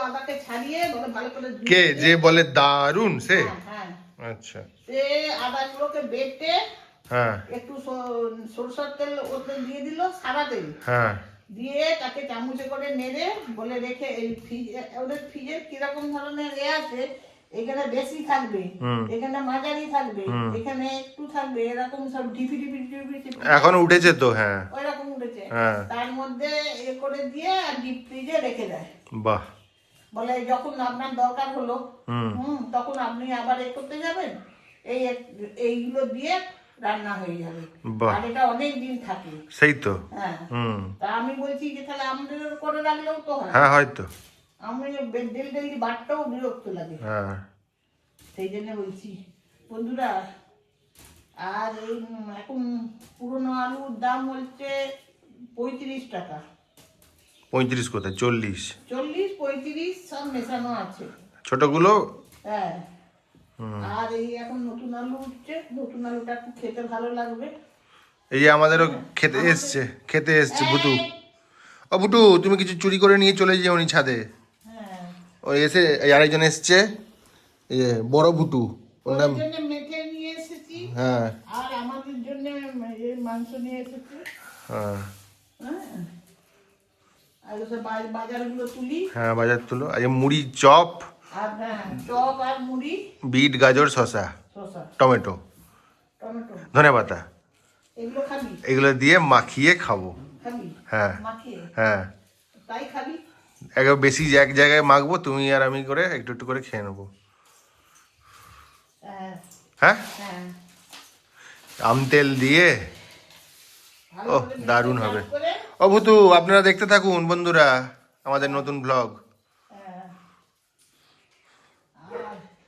আদাকে ছাড়িয়ে বলে ভালো করে কে যে বলে দারুন সে? হ্যাঁ আচ্ছা। সে আদাগুলোকে বেটে হ্যাঁ একটু সরষের তেল ওতে দিয়ে দিল, সাদা তেল হ্যাঁ দিয়ে তাকে চামচে করে নেড়ে বলে রেখে এই ওদের ফ্রিজের কিরকম ধরনের আছে, এখানে বেশি থাকবে, এখানে মাঝারি থাকবে, এখানে একটু থাকবে, এরকম সব ঢিপি ঢিপি ঢিপি ঢিপি এখন উঠেছে তো। হ্যাঁ ওইরকম উঠেছে। হ্যাঁ তার মধ্যে এ করে দিয়ে আর ডিপ ফ্রিজে রেখে দেয়। বাহ। বলে যখন আপনার দরকার হলো তখন আপনি আবার এ করতে যাবেন, এইগুলো দিয়ে রান্না হয়ে যাবে। আর এটা অনেক দিন থাকে। সেই তো। হ্যাঁ তা আমি বলছি যে তাহলে আমাদের করে রাখলেও তো হয়। হ্যাঁ হয়তো। আমি ডেলি বাটটাও বিরক্ত লাগে। হ্যাঁ সেই জন্য বলছি বন্ধুরা। আর এই এখন পুরনো আলুর দাম হচ্ছে 35 টাকা। 35 কোথায়, 40? 40-35 সব মেশানো আছে ছোটগুলো। হ্যাঁ। আর এই এখন নতুন আলু উঠছে, নতুন আলুটা একটু খেতে ভালো লাগবে। এই যে আমাদেরও খেতে এসছে ভুতু। ও ভুটু, তুমি কিছু চুরি করে নিয়ে চলে যাও নি ছাদে। হ্যাঁ ওই এসে আরেকজন এসছে, এই যে বড় ভুটু, ওর নাম। মেখে নিয়ে এসেছি। হ্যাঁ আর আমাদের জন্য মাংস নিয়ে এসেছি। হ্যাঁ আর বাজারগুলো তুলি। হ্যাঁ বাজার তুলো। আর মুড়ি, চপ, আর চপ আর মুড়ি, বিট, গাজর, শসা, টমেটো, ধনেপাতা, এগুলো খাবি? এগুলো দিয়ে মাখিয়ে খাবো। খাবি? হ্যাঁ মাখিয়ে? হ্যাঁ তাই খাবি? একবার বেশি এক জায়গায় মাখবো, তুমি আর আমি করে একটু একটু করে খেয়ে নেবো। হ্যাঁ আম তেল দিয়ে। ও দারুণ হবে। ও ভুতু, আপনারা দেখতে থাকুন বন্ধুরা আমাদের নতুন ব্লগ।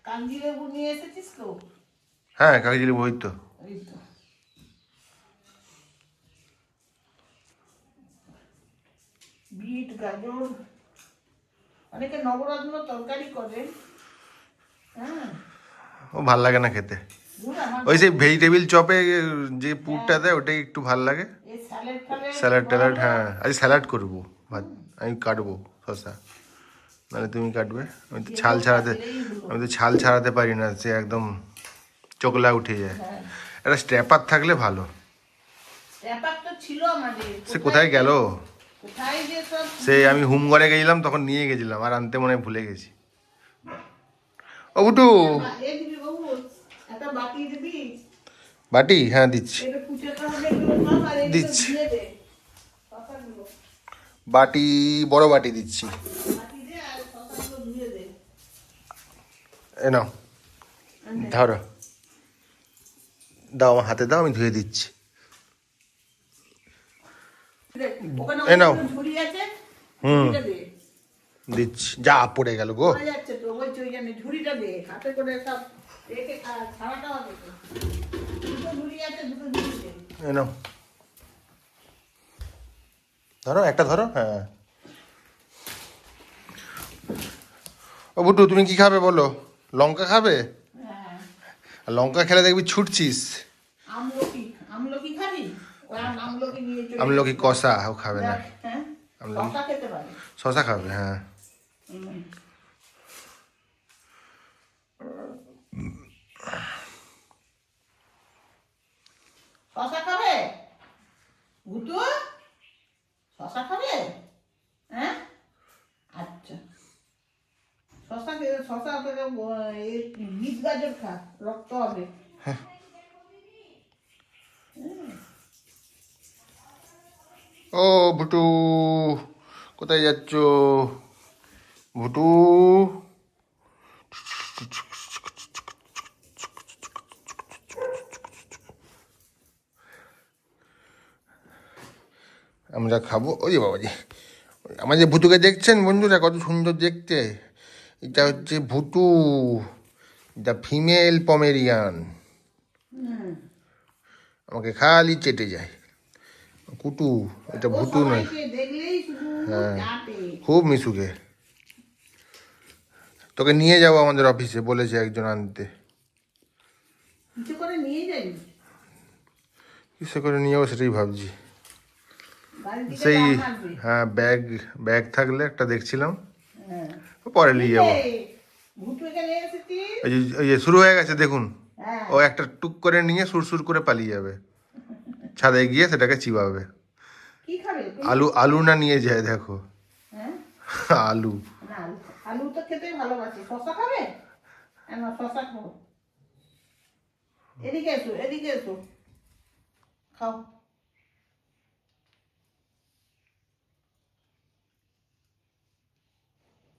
কাঞ্জি লেবু নিয়ে এসেছিস তো? হ্যাঁ কাগজি লেবু, ওই তো। বিট, গাজর, অনেকে নবরত্ন তরকারি করে। হ্যাঁ ও ভাল লাগে না খেতে। ওই সেই ভেজিটেবিল চপে যে পুরটা দেয় ওটাই একটু ভাল লাগে। স্যালাড ট্যালাড। হ্যাঁ আজ স্যালাড করবো, ভাত আমি কাটবো শসা, নাহলে তুমি কাটবে। আমি তো ছাল ছাড়াতে পারি না, সে একদম চোখলা উঠে যায়। একটা স্ট্র্যাপার থাকলে ভালো। সে কোথায় গেল? সে আমি হোমঘরে গেছিলাম তখন নিয়ে গেছিলাম, আর আনতে মনে হয় ভুলে গেছি। ও বুটু, বাটি? হ্যাঁ দিচ্ছি দিচ্ছি। বাটি, বড় বাটি দিচ্ছি। এ নাও, ধরো, দাও আমার হাতে দাও, আমি ধুয়ে দিচ্ছি। এ নাও। দিচ্ছি। যা পড়ে গেল গো। এ নাও, ধরো একটা, ধরো। হ্যাঁ ও বুটু, তুমি কি খাবে বলো? লঙ্কা খাবে? লঙ্কা খেলে দেখবি ছুটছিস। আমলকি কষা ও খাবে না। শশা খাবে। হ্যাঁ শশা খাবে ভুতু? শশা খাবে? হ্যাঁ আচ্ছা। শশা বিট গাজর খা, রক্ত হবে। ও ভুটু, কোথায় যাচ্ছ ভুটু? আমরা খাবো। ওই বাবাজি, আমার যে ভুতুকে দেখছেন বন্ধুরা, কত সুন্দর দেখতে। এটা হচ্ছে ভুটু, এটা ফিমেল পমেরিয়ান। আমাকে খালি চেটে যায়। কুটু, এটা ভুটু নয়। হ্যাঁ খুব মিশুকে। তোকে নিয়ে যাবো আমাদের অফিসে, বলেছে একজন আনতে। কিসে করে নিয়ে যাবো সেটাই ভাবছি। বাড়ি থেকে সেই দাম মারবে। হ্যাঁ ব্যাগ ব্যাগ থাকলে একটা দেখছিলাম, হ্যাঁ। পরে নিয়ে যাবো। এই, ভুটু এখানে এসেছিস? ওই যে শুরু হয়ে গেছে দেখুন, হ্যাঁ। ও একটা টুক করে নিয়ে সুরসুর করে পালিয়ে যাবে, ছাদে গিয়ে সেটাকে চিবাবে। কি খাবে তুমি? আলু না নিয়ে যায় দেখো, হ্যাঁ? আলু। না, আলু তো খেতে ভালোবাসি। শশা খাবে? হ্যাঁ, না, শশা খাবো। এদিকে এসো, এদিকে এসো, খাও।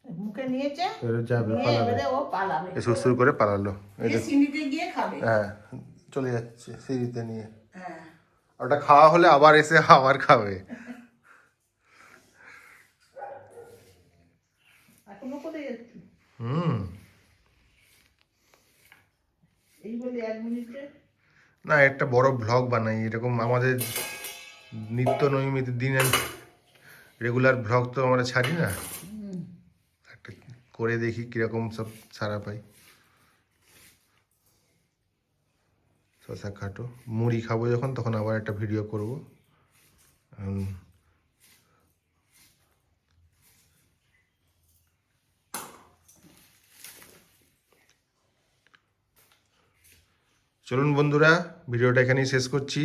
মুখে নিয়েছে, এবারে যাবে, নিয়ে পালাবে। এবারে ও পালাবে। সুরসুর করে পালালো, এই এ দেখো। সিঁড়িতে গিয়ে খাবে। হ্যাঁ চলে যাচ্ছে সিঁড়িতে নিয়ে। হ্যাঁ। ওটা খাওয়া হলে আবার এসে আবার খাবে। এখনো করে যাচ্ছি। হুম। এই বলে 1 মিনিটে। না একটা বড় ব্লগ বানাই, এরকম আমাদের নিত্য নৈমিত দিনের রেগুলার ব্লগ তো আমরা ছাড়ি না, একটা করে দেখি কিরকম সব সারা পাই। শশা কাটো, মুড়ি খাবো যখন তখন আবার একটা ভিডিও করব। চলুন বন্ধুরা, ভিডিওটা এখানেই শেষ করছি।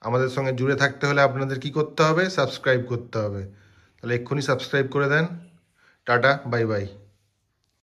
আমাদের সঙ্গে জুড়ে থাকতে হলে আপনাদের কি করতে হবে? সাবস্ক্রাইব করতে হবে। তাহলে এক্ষুনি সাবস্ক্রাইব করে দেন। Tata, bye bye.